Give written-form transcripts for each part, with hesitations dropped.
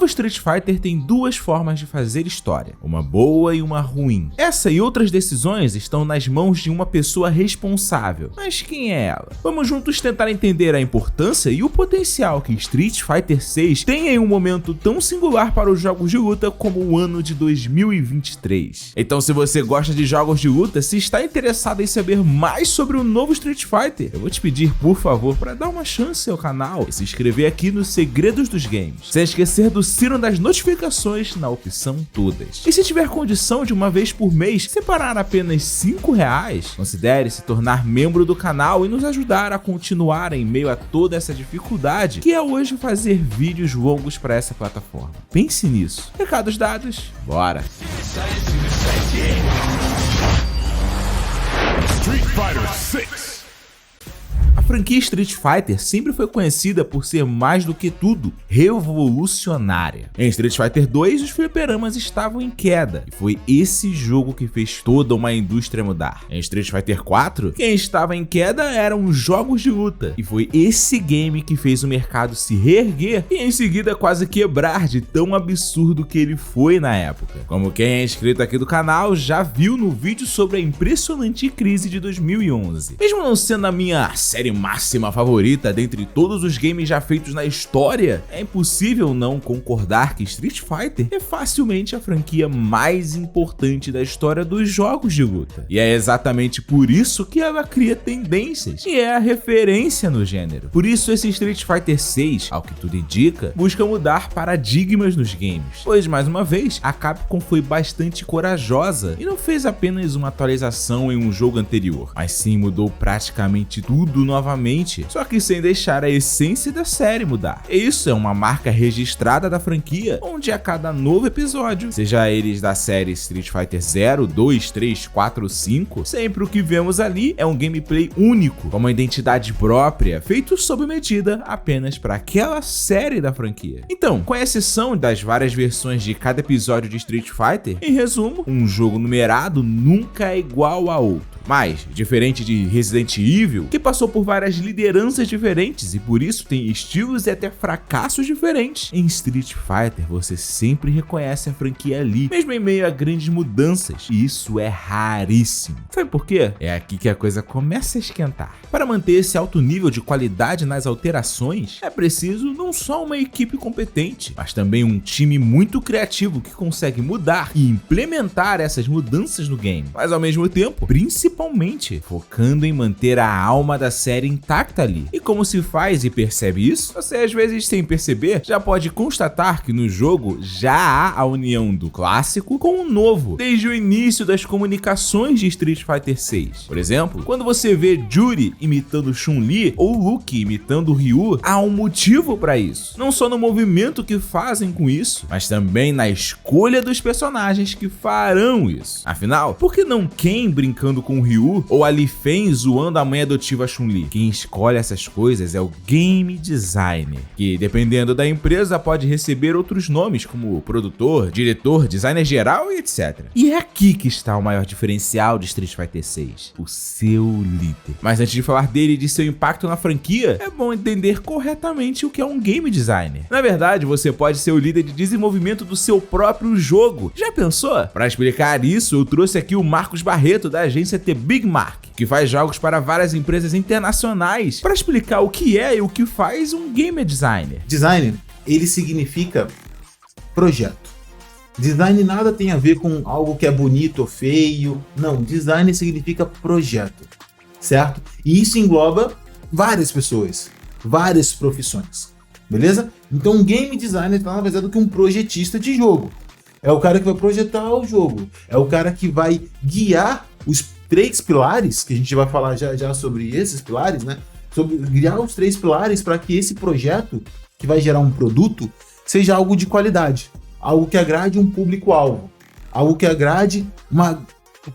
novo Street Fighter tem duas formas de fazer história, uma boa e uma ruim. Essa e outras decisões estão nas mãos de uma pessoa responsável, mas quem é ela? Vamos juntos tentar entender a importância e o potencial que Street Fighter 6 tem em um momento tão singular para os jogos de luta como o ano de 2023. Então, se você gosta de jogos de luta, se está interessado em saber mais sobre o novo Street Fighter, eu vou te pedir, por favor, para dar uma chance ao canal e se inscrever aqui no Segredos dos Games, sem esquecer do sino das notificações na opção todas. E se tiver condição de uma vez por mês separar apenas R$5, considere se tornar membro do canal e nos ajudar a continuar em meio a toda essa dificuldade que é hoje fazer vídeos longos para essa plataforma. Pense nisso. Recados dados, bora! Street Fighter 6. A franquia Street Fighter sempre foi conhecida por ser mais do que tudo revolucionária. Em Street Fighter 2, os fliperamas estavam em queda, e foi esse jogo que fez toda uma indústria mudar. Em Street Fighter 4, quem estava em queda eram os jogos de luta, e foi esse game que fez o mercado se reerguer e em seguida quase quebrar de tão absurdo que ele foi na época. Como quem é inscrito aqui do canal já viu no vídeo sobre a impressionante crise de 2011. Mesmo não sendo a minha série máxima favorita dentre todos os games já feitos na história, é impossível não concordar que Street Fighter é facilmente a franquia mais importante da história dos jogos de luta. E é exatamente por isso que ela cria tendências e é a referência no gênero. Por isso esse Street Fighter 6, ao que tudo indica, busca mudar paradigmas nos games. Pois, mais uma vez, a Capcom foi bastante corajosa e não fez apenas uma atualização em um jogo anterior, mas sim mudou praticamente tudo novamente, só que sem deixar a essência da série mudar. E isso é uma marca registrada da franquia, onde a cada novo episódio, seja eles da série Street Fighter 0, 2, 3, 4, 5, sempre o que vemos ali é um gameplay único, com uma identidade própria, feito sob medida apenas para aquela série da franquia. Então, com exceção das várias versões de cada episódio de Street Fighter, em resumo, um jogo numerado nunca é igual a outro. Mas, diferente de Resident Evil, que passou por várias lideranças diferentes e por isso tem estilos e até fracassos diferentes, em Street Fighter você sempre reconhece a franquia ali, mesmo em meio a grandes mudanças, e isso é raríssimo. Sabe por quê? É aqui que a coisa começa a esquentar. Para manter esse alto nível de qualidade nas alterações, é preciso não só uma equipe competente, mas também um time muito criativo que consegue mudar e implementar essas mudanças no game, mas ao mesmo tempo, principalmente focando em manter a alma da série intacta ali. E como se faz e percebe isso? Você às vezes sem perceber já pode constatar que no jogo já há a união do clássico com o novo, desde o início das comunicações de Street Fighter 6. Por exemplo, quando você vê Juri imitando Chun-Li ou Luke imitando Ryu, há um motivo para isso. Não só no movimento que fazem com isso, mas também na escolha dos personagens que farão isso. Afinal, por que não Ken brincando com Ryu ou a Li Feng zoando a mãe adotiva Chun-Li? Quem escolhe essas coisas é o game designer, que dependendo da empresa pode receber outros nomes como produtor, diretor, designer geral e etc. E é aqui que está o maior diferencial de Street Fighter 6, o seu líder. Mas antes de falar dele e de seu impacto na franquia, é bom entender corretamente o que é um game designer. Na verdade, você pode ser o líder de desenvolvimento do seu próprio jogo. Já pensou? Para explicar isso, eu trouxe aqui o Marcos Barreto da agência The Big Mark, que faz jogos para várias empresas internacionais, para explicar o que é e o que faz um game designer. Designer, ele significa projeto. Design nada tem a ver com algo que é bonito ou feio. Não, design significa projeto, certo? E isso engloba várias pessoas, várias profissões, beleza? Então um game designer nada mais é do que um projetista de jogo. É o cara que vai projetar o jogo, é o cara que vai guiar os 3 pilares, que a gente vai falar já sobre esses pilares, né? Sobre guiar os 3 pilares para que esse projeto, que vai gerar um produto, seja algo de qualidade, algo que agrade um público-alvo, algo que agrade uma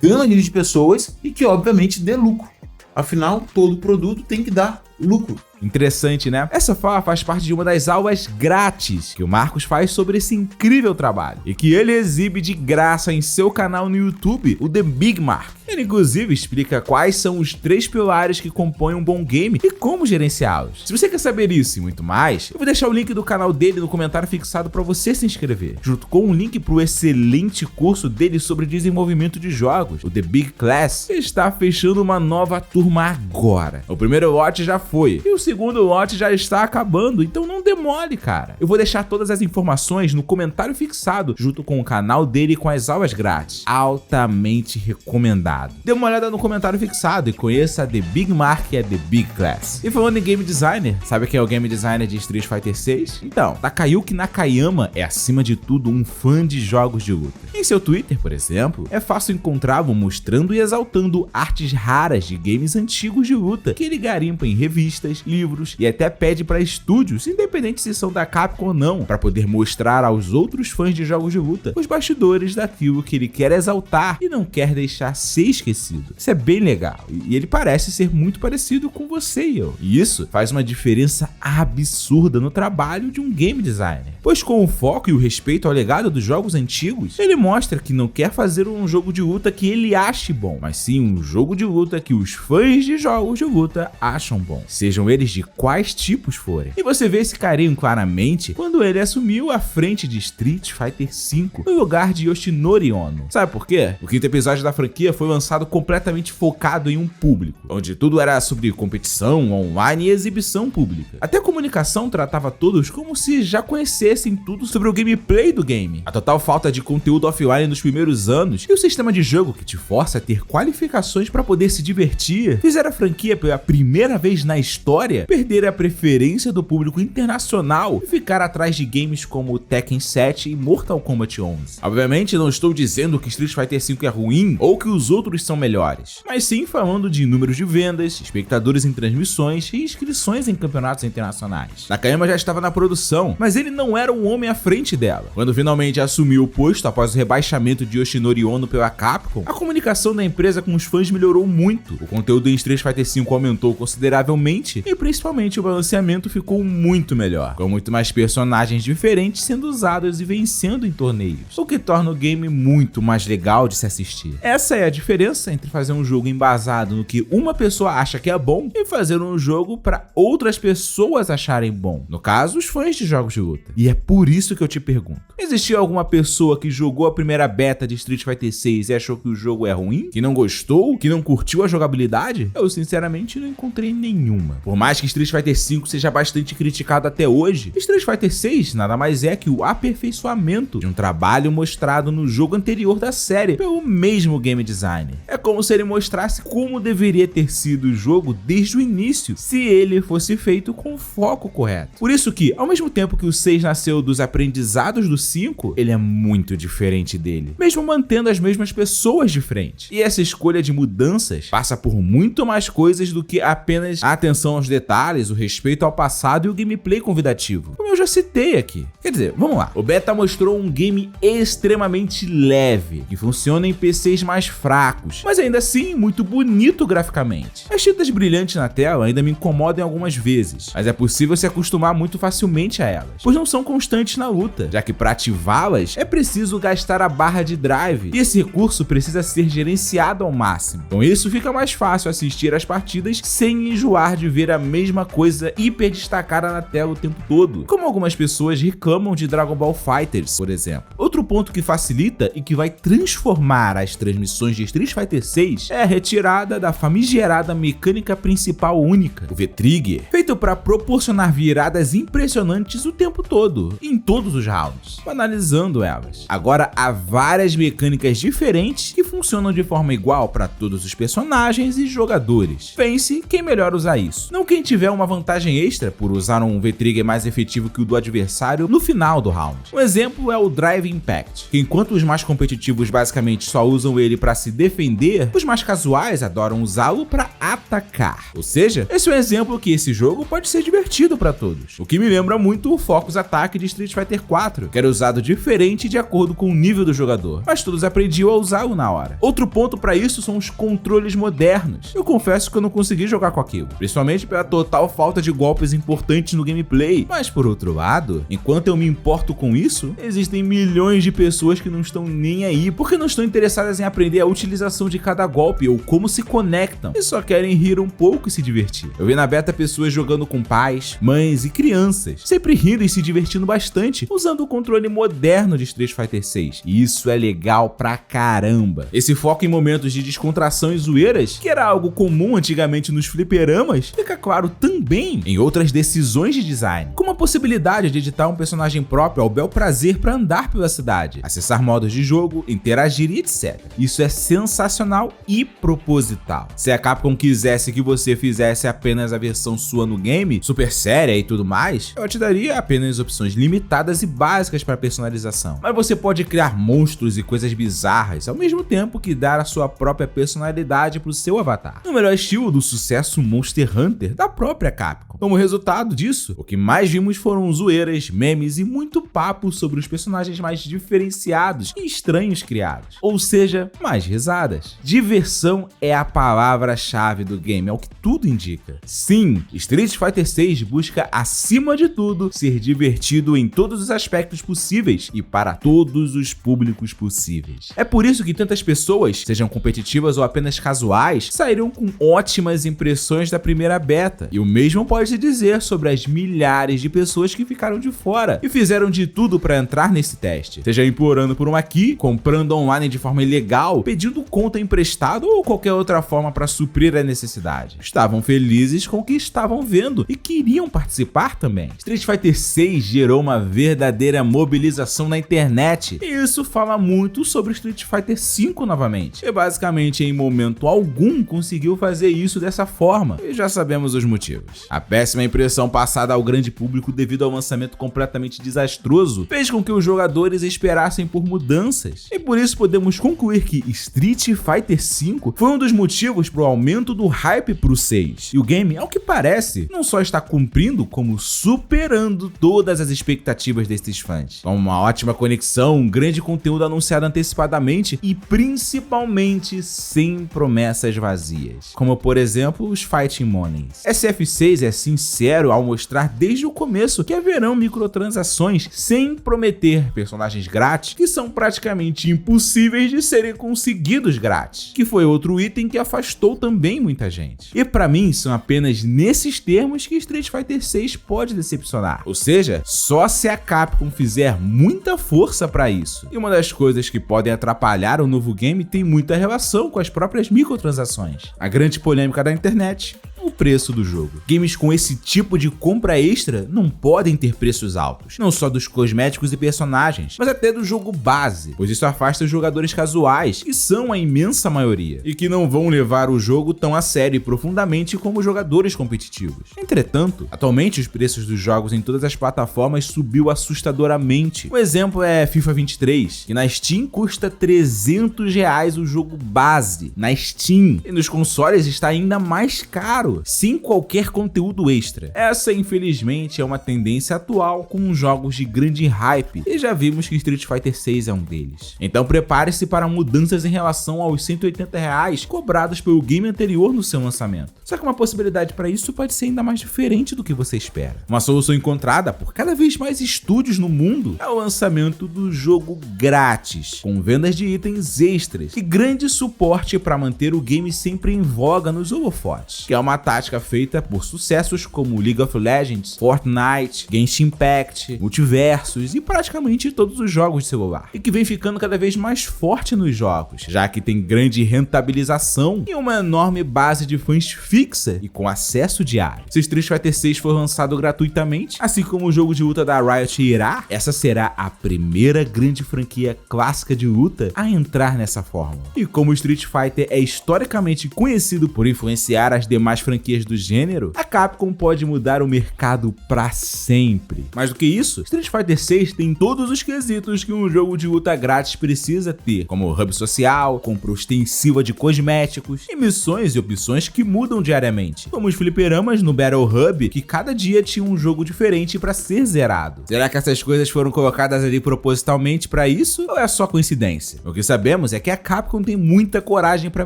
gama de pessoas e que obviamente dê lucro. Afinal, todo produto tem que dar lucro. Interessante, né? Essa fala faz parte de uma das aulas grátis que o Marcos faz sobre esse incrível trabalho e que ele exibe de graça em seu canal no YouTube, o The Big Mark. Ele inclusive explica quais são os 3 pilares que compõem um bom game e como gerenciá-los. Se você quer saber isso e muito mais, eu vou deixar o link do canal dele no comentário fixado para você se inscrever, junto com um link para o excelente curso dele sobre desenvolvimento de jogos, o The Big Class, que está fechando uma nova turma agora. O primeiro lote já foi e o segundo lote já está acabando, então não demore, cara. Eu vou deixar todas as informações no comentário fixado, junto com o canal dele e com as aulas grátis. Altamente recomendado. Dê uma olhada no comentário fixado e conheça a The Big Mark e a The Big Class. E falando em game designer, sabe quem é o game designer de Street Fighter 6? Então, Takayuki Nakayama é acima de tudo um fã de jogos de luta. Em seu Twitter, por exemplo, é fácil encontrá-lo mostrando e exaltando artes raras de games antigos de luta que ele garimpa em revistas, livros e até pede para estúdios, independente se são da Capcom ou não, para poder mostrar aos outros fãs de jogos de luta os bastidores daquilo que ele quer exaltar e não quer deixar ser esquecido. Isso é bem legal e ele parece ser muito parecido com você e eu. E isso faz uma diferença absurda no trabalho de um game designer, pois com o foco e o respeito ao legado dos jogos antigos, ele mostra que não quer fazer um jogo de luta que ele ache bom, mas sim um jogo de luta que os fãs de jogos de luta acham bom, sejam eles de quais tipos forem. E você vê esse carinho claramente quando ele assumiu a frente de Street Fighter V no lugar de Yoshinori Ono. Sabe por quê? O 5º episódio da franquia foi lançado completamente focado em um público, onde tudo era sobre competição, online e exibição pública. Até a comunicação tratava todos como se já conhecessem tudo sobre o gameplay do game. A total falta de conteúdo offline nos primeiros anos e o sistema de jogo que te força a ter qualificações para poder se divertir fizeram a franquia pela primeira vez na história perder a preferência do público internacional e ficar atrás de games como Tekken 7 e Mortal Kombat 11. Obviamente não estou dizendo que Street Fighter V é ruim ou que os outros são melhores, mas sim falando de números de vendas, espectadores em transmissões e inscrições em campeonatos internacionais. Nakayama já estava na produção, mas ele não era um homem à frente dela. Quando finalmente assumiu o posto após o rebaixamento de Yoshinori Ono pela Capcom, a comunicação da empresa com os fãs melhorou muito, o conteúdo em Street Fighter V aumentou consideravelmente e principalmente o balanceamento ficou muito melhor, com muito mais personagens diferentes sendo usados e vencendo em torneios, o que torna o game muito mais legal de se assistir. Essa é a diferença entre fazer um jogo embasado no que uma pessoa acha que é bom e fazer um jogo para outras pessoas acharem bom, no caso, os fãs de jogos de luta. E é por isso que eu te pergunto, existiu alguma pessoa que jogou a primeira beta de Street Fighter 6 e achou que o jogo é ruim? Que não gostou? Que não curtiu a jogabilidade? Eu sinceramente não encontrei nenhuma. Por mais que Street Fighter 5 seja bastante criticado até hoje, Street Fighter 6 nada mais é que o aperfeiçoamento de um trabalho mostrado no jogo anterior da série pelo mesmo game designer. É como se ele mostrasse como deveria ter sido o jogo desde o início, se ele fosse feito com o foco correto. Por isso que, ao mesmo tempo que o 6 nasceu dos aprendizados do 5, ele é muito diferente dele, mesmo mantendo as mesmas pessoas de frente. E essa escolha de mudanças passa por muito mais coisas do que apenas a atenção aos detalhes, o respeito ao passado e o gameplay convidativo, como eu já citei aqui. Quer dizer, vamos lá. O beta mostrou um game extremamente leve, que funciona em PCs mais fracos, mas ainda assim muito bonito graficamente. As tintas brilhantes na tela ainda me incomodam algumas vezes, mas é possível se acostumar muito facilmente a elas, pois não são constantes na luta, já que para ativá-las é preciso gastar a barra de drive, e esse recurso precisa ser gerenciado ao máximo. Com isso fica mais fácil assistir às partidas sem enjoar de ver a mesma coisa hiper destacada na tela o tempo todo, como algumas pessoas reclamam de Dragon Ball FighterZ, por exemplo. Outro ponto que facilita e que vai transformar as transmissões de Street Fighter 6 é a retirada da famigerada mecânica principal única, o V-Trigger, feito para proporcionar viradas impressionantes o tempo todo, em todos os rounds, analisando elas. Agora há várias mecânicas diferentes que funcionam de forma igual para todos os personagens e jogadores. Pense quem melhor usar isso, não quem tiver uma vantagem extra por usar um V-Trigger mais efetivo que o do adversário no final do round. Um exemplo é o Drive Impact, que enquanto os mais competitivos basicamente só usam ele para se defender, os mais casuais adoram usá-lo para atacar. Ou seja, esse é um exemplo que esse jogo pode ser divertido para todos, o que me lembra muito o Focus Attack de Street Fighter 4, que era usado diferente de acordo com o nível do jogador, mas todos aprendiam a usá-lo na hora. Outro ponto para isso são os controles modernos. Eu confesso que eu não consegui jogar com aquilo, principalmente pela total falta de golpes importantes no gameplay. Mas por outro lado, enquanto eu me importo com isso, existem milhões de pessoas que não estão nem aí, porque não estão interessadas em aprender a utilização de cada golpe ou como se conectam, e só querem rir um pouco e se divertir. Eu vi na beta pessoas jogando com pais, mães e crianças, sempre rindo e se divertindo bastante, usando o controle moderno de Street Fighter 6. E isso é legal pra caramba. Esse foco em momentos de descontração e zoeiras, que era algo comum antigamente nos fliperamas, fica claro também em outras decisões de design, como a possibilidade de editar um personagem próprio ao bel prazer para andar pela cidade, acessar modos de jogo, interagir e etc. Isso é sensacional e proposital. Se a Capcom quisesse que você fizesse apenas a versão sua no game, super séria e tudo mais, eu te daria apenas opções limitadas e básicas para personalização. Mas você pode criar monstros e coisas bizarras, ao mesmo tempo que dar a sua própria personalidade para o seu avatar, no melhor estilo do sucesso Monster Hunter da própria Capcom. Como resultado disso, o que mais vimos foram zoeiras, memes e muito papo sobre os personagens mais diferenciados e estranhos criados, ou seja, mais risadas. Diversão é a palavra-chave do game, é o que tudo indica. Sim, Street Fighter 6 busca, acima de tudo, ser divertido em todos os aspectos possíveis e para todos os públicos possíveis. É por isso que tantas pessoas, sejam competitivas ou apenas casuais, saíram com ótimas impressões da primeira beta, e o mesmo pode se dizer sobre as milhares de pessoas que ficaram de fora e fizeram de tudo para entrar nesse teste, seja implorando por uma key, comprando online de forma ilegal, pedindo conta emprestado ou qualquer outra forma para suprir a necessidade. Estavam felizes com o que estavam vendo e queriam participar também. Street Fighter 6 gerou uma verdadeira mobilização na internet, e isso fala muito sobre Street Fighter 5 novamente, e basicamente em momento algum conseguiu fazer isso dessa forma, e já sabemos os motivos. A péssima impressão passada ao grande público devido ao lançamento completamente desastroso fez com que os jogadores esperassem por mudanças, e por isso podemos concluir que Street Fighter 5 foi um dos motivos para o aumento do hype pro 6, e o game, ao que parece, não só está cumprindo, como superando todas as expectativas desses fãs, com uma ótima conexão, um grande conteúdo anunciado antecipadamente e principalmente sem promessas vazias, como por exemplo os Fighting Monies. SF6 é sincero ao mostrar desde o começo que haverão microtransações sem prometer personagens grátis que são praticamente impossíveis de serem conseguidos grátis, que foi outro item que afastou também muita gente. E pra mim são apenas nesses termos que Street Fighter 6 pode decepcionar, ou seja, só se a Capcom fizer muita força pra isso. E uma das coisas que podem atrapalhar o novo game tem muita relação com as próprias microtransações. A grande polêmica da internet: o preço do jogo. Games com esse tipo de compra extra não podem ter preços altos, não só dos cosméticos e personagens, mas até do jogo base, pois isso afasta os jogadores casuais, que são a imensa maioria, e que não vão levar o jogo tão a sério e profundamente como jogadores competitivos. Entretanto, atualmente os preços dos jogos em todas as plataformas subiu assustadoramente. Um exemplo é FIFA 23, que na Steam custa R$300 o jogo base, na Steam, e nos consoles está ainda mais caro, sem qualquer conteúdo extra. Essa, infelizmente, é uma tendência atual com jogos de grande hype, e já vimos que Street Fighter 6 é um deles. Então prepare-se para mudanças em relação aos R$180 cobrados pelo game anterior no seu lançamento. Só que uma possibilidade para isso pode ser ainda mais diferente do que você espera. Uma solução encontrada por cada vez mais estúdios no mundo é o lançamento do jogo grátis, com vendas de itens extras e grande suporte para manter o game sempre em voga nos holofotes, que é uma tática feita por sucessos como League of Legends, Fortnite, Genshin Impact, Multiversus e praticamente todos os jogos de celular, e que vem ficando cada vez mais forte nos jogos, já que tem grande rentabilização e uma enorme base de fãs fixa e com acesso diário. Se Street Fighter 6 for lançado gratuitamente, assim como o jogo de luta da Riot irá, essa será a primeira grande franquia clássica de luta a entrar nessa fórmula. E como Street Fighter é historicamente conhecido por influenciar as demais franquias do gênero, a Capcom pode mudar o mercado pra sempre. Mais do que isso, Street Fighter 6 tem todos os quesitos que um jogo de luta grátis precisa ter, como hub social, compra ostensiva de cosméticos e missões e opções que mudam diariamente, como os fliperamas no Battle Hub, que cada dia tinha um jogo diferente pra ser zerado. Será que essas coisas foram colocadas ali propositalmente pra isso, ou é só coincidência? O que sabemos é que a Capcom tem muita coragem pra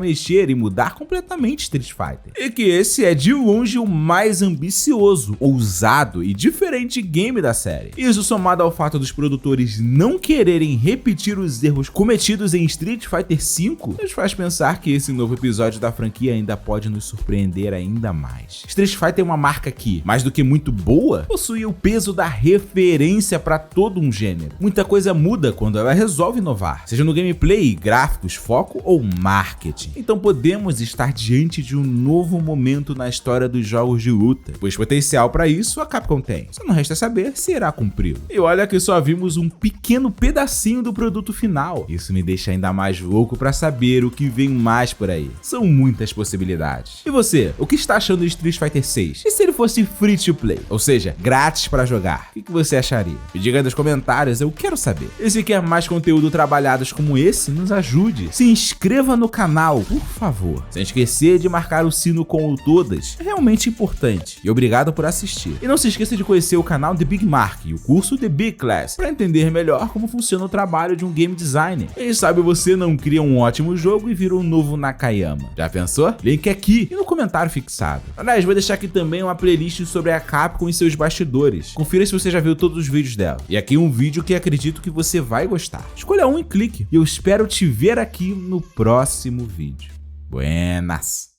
mexer e mudar completamente Street Fighter, e que esse é de longe o mais ambicioso, ousado e diferente game da série. Isso somado ao fato dos produtores não quererem repetir os erros cometidos em Street Fighter V, nos faz pensar que esse novo episódio da franquia ainda pode nos surpreender ainda mais. Street Fighter é uma marca que, mais do que muito boa, possui o peso da referência para todo um gênero. Muita coisa muda quando ela resolve inovar, seja no gameplay, gráficos, foco ou marketing. Então podemos estar diante de um novo momento na história dos jogos de luta, pois potencial para isso a Capcom tem. Só não resta saber se irá cumpri-lo. E olha que só vimos um pequeno pedacinho do produto final. Isso me deixa ainda mais louco para saber o que vem mais por aí. São muitas possibilidades. E você, o que está achando de Street Fighter 6? E se ele fosse free to play, ou seja, grátis para jogar? O que você acharia? Me diga nos comentários, eu quero saber. E se quer mais conteúdo trabalhados como esse, nos ajude. Se inscreva no canal, por favor. Sem esquecer de marcar o sino com o todas. É realmente importante. E obrigado por assistir. E não se esqueça de conhecer o canal The Big Mark e o curso The Big Class para entender melhor como funciona o trabalho de um game designer. Quem sabe você não cria um ótimo jogo e vira um novo Nakayama. Já pensou? Link aqui e no comentário fixado. Aliás, vou deixar aqui também uma playlist sobre a Capcom e seus bastidores. Confira se você já viu todos os vídeos dela. E aqui um vídeo que acredito que você vai gostar. Escolha um e clique. E eu espero te ver aqui no próximo vídeo. Buenas!